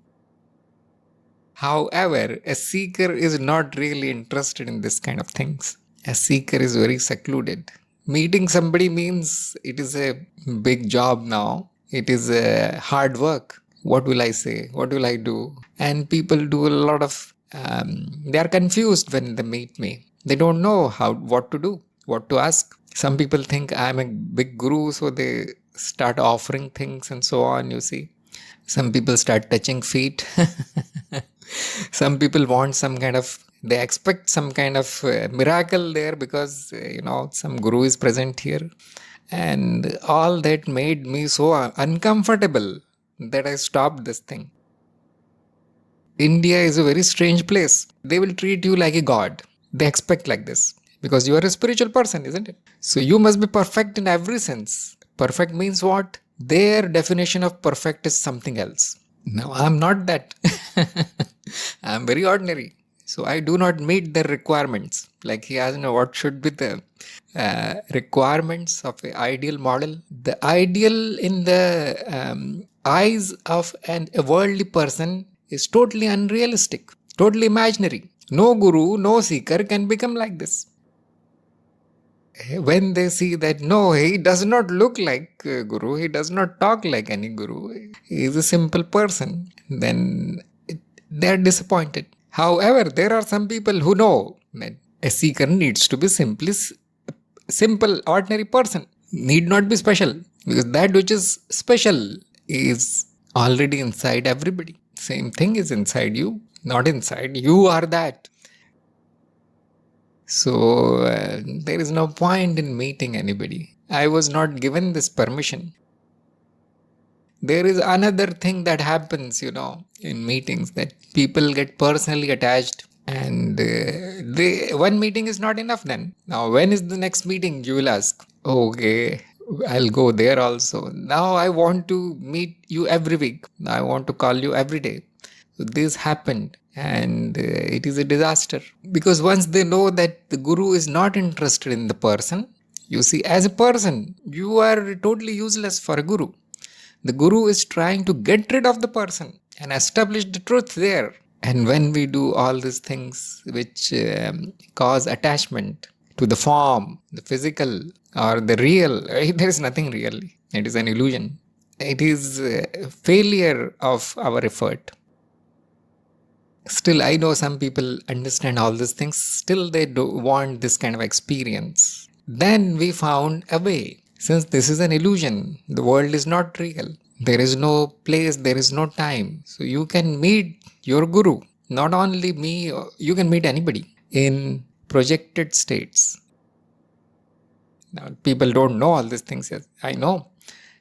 However, a seeker is not really interested in this kind of things. A seeker is very secluded. Meeting somebody means it is a big job now. It is a hard work. What will I say? What will I do? And people do a lot of, they are confused when they meet me. They don't know what to do, what to ask. Some people think I am a big guru, so they start offering things and so on, you see. Some people start touching feet. Some people want some kind of, they expect some kind of miracle there because, some guru is present here. And all that made me so uncomfortable that I stopped this thing. India is a very strange place. They will treat you like a god. They expect like this because you are a spiritual person, isn't it? So you must be perfect in every sense. Perfect means what? Their definition of perfect is something else. Now, I'm not that. I'm very ordinary. So I do not meet their requirements. Like he asked, what should be the requirements of an ideal model? The ideal in the eyes of a worldly person is totally unrealistic, totally imaginary. No guru, no seeker can become like this. When they see that, no, he does not look like a guru, he does not talk like any guru, he is a simple person, then they are disappointed. However, there are some people who know that a seeker needs to be simply simple, ordinary person. Need not be special, because that which is special is already inside everybody. Same thing is inside you, not inside. You are that. So there is no point in meeting anybody. I was not given this permission. There is another thing that happens, in meetings, that people get personally attached, and one meeting is not enough then. Now, when is the next meeting? You will ask. Okay, I'll go there also. Now I want to meet you every week. Now I want to call you every day. So this happened, and it is a disaster, because once they know that the guru is not interested in the person, you see, as a person, you are totally useless for a guru. The guru is trying to get rid of the person and establish the truth there. And when we do all these things which cause attachment to the form, the physical, or the real, there is nothing real. It is an illusion. It is a failure of our effort. Still, I know some people understand all these things. Still, they want this kind of experience. Then we found a way. Since this is an illusion, the world is not real. There is no place, there is no time. So you can meet your guru. Not only me, you can meet anybody in projected states. Now, people don't know all these things. Yes, I know.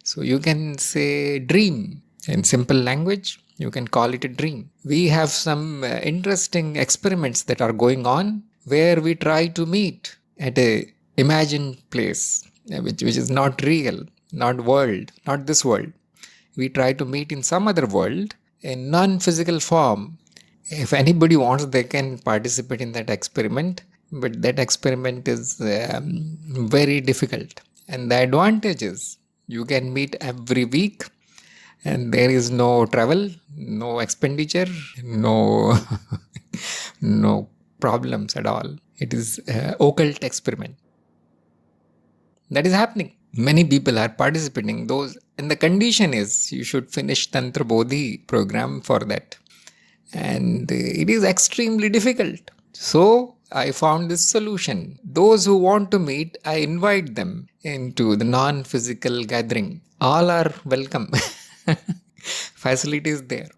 So you can say dream in simple language. You can call it a dream. We have some interesting experiments that are going on where we try to meet at a imagined place, which is not real, not world, not this world. We try to meet in some other world in non-physical form. If anybody wants, they can participate in that experiment, but that experiment is very difficult. And the advantage is you can meet every week, and there is no travel, no expenditure, no no problems at all. It is an occult experiment. That is happening. Many people are participating. And the condition is you should finish Tantra Bodhi program for that. And it is extremely difficult. So I found this solution. Those who want to meet, I invite them into the non-physical gathering. All are welcome. Facilities there.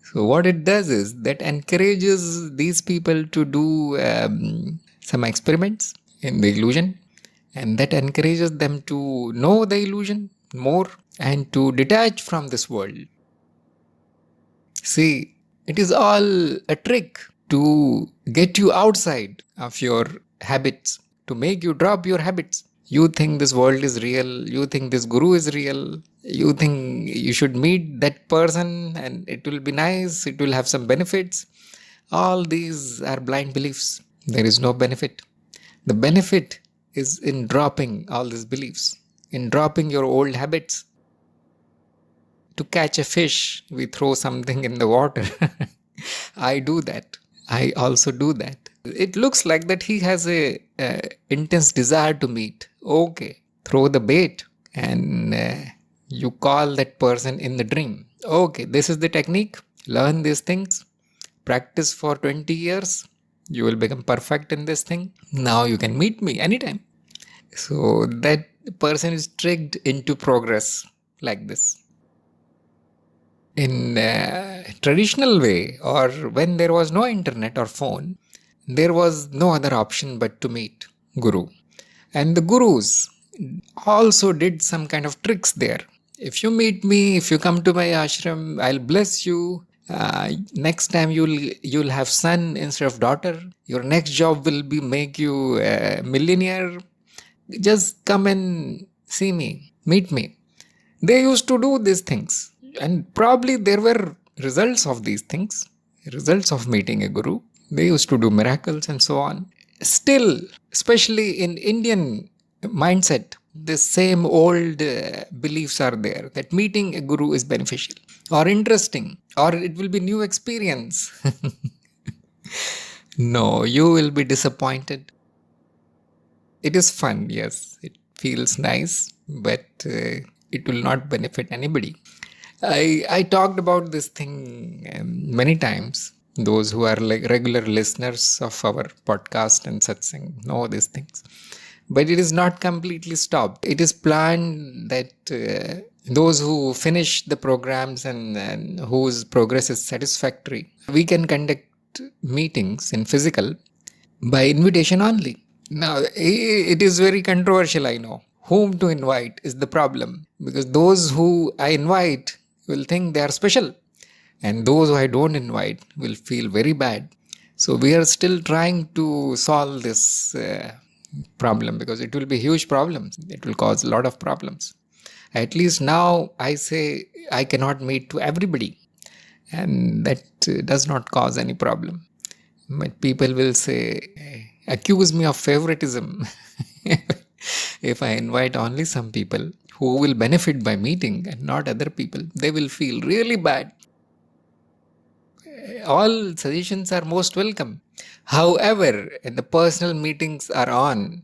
So what it does is that encourages these people to do some experiments in the illusion, and that encourages them to know the illusion more and to detach from this world. See, it is all a trick to get you outside of your habits, to make you drop your habits. You think this world is real, you think this guru is real, you think you should meet that person and it will be nice, it will have some benefits. All these are blind beliefs. There is no benefit. The benefit is in dropping all these beliefs, in dropping your old habits. To catch a fish, we throw something in the water. I do that. I also do that. It looks like that he has a intense desire to meet. Okay, throw the bait and you call that person in the dream. Okay, this is the technique. Learn these things. Practice for 20 years. You will become perfect in this thing. Now you can meet me anytime. So that person is tricked into progress like this. In a traditional way, or when there was no internet or phone, there was no other option but to meet Guru. And the Gurus also did some kind of tricks there. If you meet me, if you come to my ashram, I'll bless you. Next time you'll have son instead of daughter. Your next job will be make you a millionaire. Just come and see me, meet me. They used to do these things. And probably there were results of these things, results of meeting a guru. They used to do miracles and so on. Still, especially in Indian mindset, the same old beliefs are there that meeting a guru is beneficial or interesting or it will be new experience. No, you will be disappointed. It is fun, yes, it feels nice, but it will not benefit anybody. I talked about this thing many times. Those who are like regular listeners of our podcast and satsang know these things. But it is not completely stopped. It is planned that those who finish the programs and whose progress is satisfactory, we can conduct meetings in physical by invitation only. Now, it is very controversial, I know. Whom to invite is the problem, because those who I invite will think they are special, and those who I don't invite will feel very bad. So we are still trying to solve this problem, because it will be huge problems. It will cause a lot of problems. At least now I say I cannot meet to everybody, and that does not cause any problem. But people will say, accuse me of favoritism if I invite only some people who will benefit by meeting and not other people. They will feel really bad. All suggestions are most welcome. However, the personal meetings are on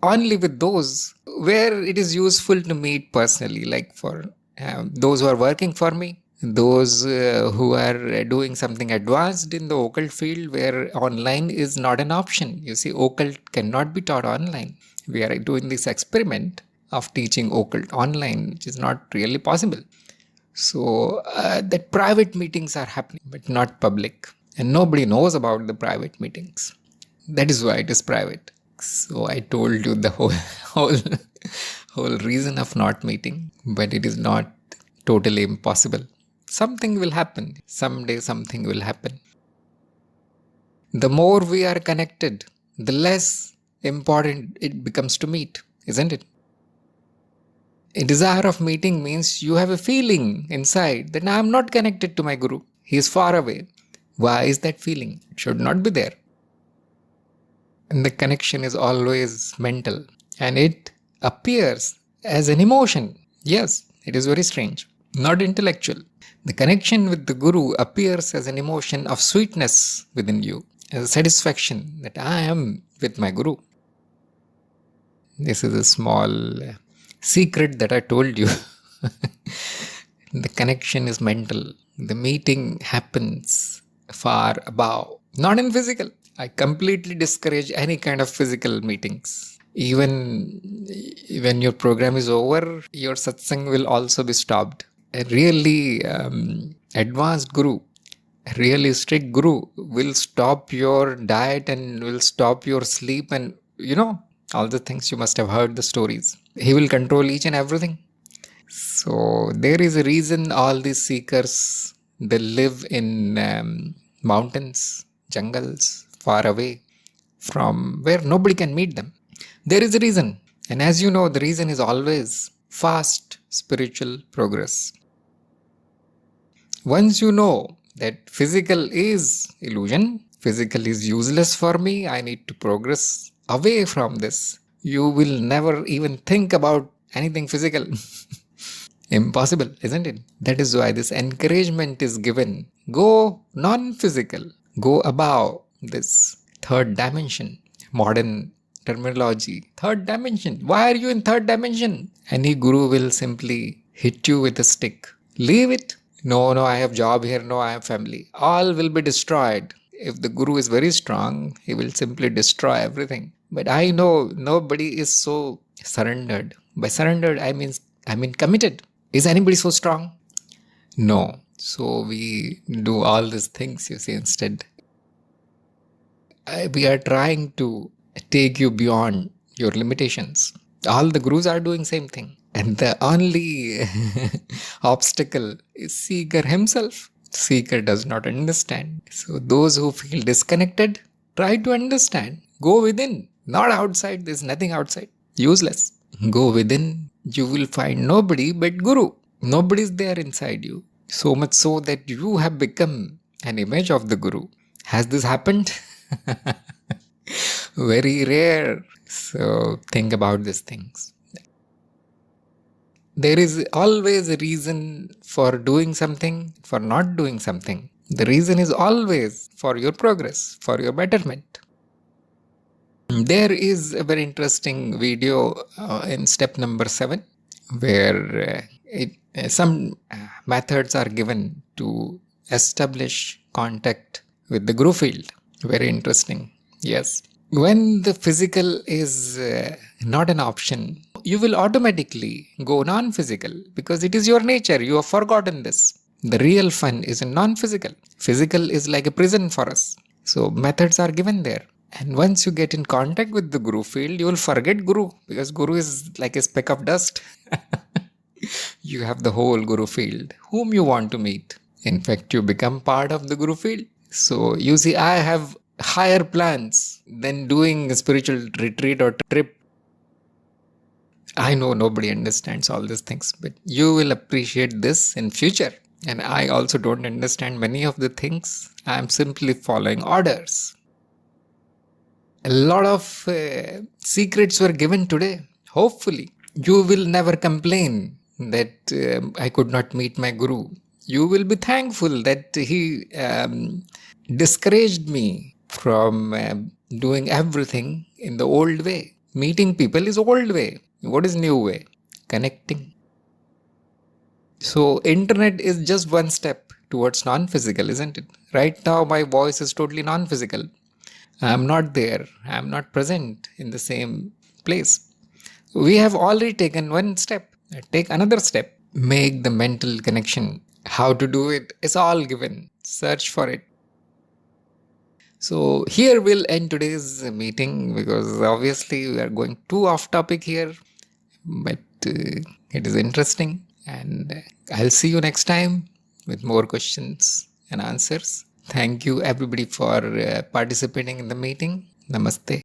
only with those where it is useful to meet personally, like for those who are working for me, those who are doing something advanced in the occult field where online is not an option. You see, occult cannot be taught online. We are doing this experiment of teaching occult online, which is not really possible. So that private meetings are happening, but not public. And nobody knows about the private meetings. That is why it is private. So I told you the whole reason of not meeting, but it is not totally impossible. Something will happen. Someday something will happen. The more we are connected, the less important it becomes to meet, isn't it? A desire of meeting means you have a feeling inside that I am not connected to my Guru. He is far away. Why is that feeling? It should not be there. And the connection is always mental, and it appears as an emotion. Yes, it is very strange. Not intellectual. The connection with the Guru appears as an emotion of sweetness within you, as a satisfaction that I am with my Guru. This is a small secret that I told you. The connection is mental. The meeting happens far above, not in physical. I completely discourage any kind of physical meetings. Even when your program is over, your satsang will also be stopped. A really advanced guru, a really strict guru will stop your diet and will stop your sleep, and all the things you must have heard the stories. He will control each and everything. So there is a reason all these seekers, they live in mountains, jungles, far away from where nobody can meet them. There is a reason. And as you know, the reason is always fast spiritual progress. Once you know that physical is illusion, physical is useless for me, I need to progress away from this, you will never even think about anything physical. Impossible, isn't it? That is why this encouragement is given. Go non-physical. Go above this third dimension. Modern terminology. Third dimension. Why are you in third dimension? Any guru will simply hit you with a stick. Leave it. No, I have job here. No, I have family. All will be destroyed. If the guru is very strong, he will simply destroy everything. But I know nobody is so surrendered. By surrendered, I mean committed. Is anybody so strong? No. So we do all these things, you see, instead. We are trying to take you beyond your limitations. All the gurus are doing same thing. And the only obstacle is seeker himself. Seeker does not understand. So those who feel disconnected, try to understand. Go within, not outside. There's nothing outside. Useless. Go within. You will find nobody but Guru. Nobody is there inside you. So much so that you have become an image of the Guru. Has this happened? Very rare. So think about these things. There is always a reason for doing something, for not doing something. The reason is always for your progress, for your betterment. There is a very interesting video in step number 7 where some methods are given to establish contact with the Guru field. Very interesting. Yes. When the physical is not an option, you will automatically go non physical because it is your nature. You have forgotten this. The real fun is in non physical. Physical is like a prison for us. So, methods are given there. And once you get in contact with the Guru field, you will forget Guru because Guru is like a speck of dust. You have the whole Guru field, whom you want to meet. In fact, you become part of the Guru field. So, you see, I have higher plans than doing a spiritual retreat or trip. I know nobody understands all these things, but you will appreciate this in future. And I also don't understand many of the things. I am simply following orders. A lot of secrets were given today. Hopefully, you will never complain that I could not meet my Guru. You will be thankful that he discouraged me from doing everything in the old way. Meeting people is old way. What is new way? Connecting. So internet is just one step towards non-physical, isn't it? Right now my voice is totally non-physical. I'm not there. I'm not present in the same place. We have already taken one step. Take another step. Make the mental connection. How to do it is all given. Search for it. So here we'll end today's meeting because obviously we are going too off topic here. But it is interesting. And I'll see you next time with more questions and answers. Thank you everybody for participating in the meeting. Namaste.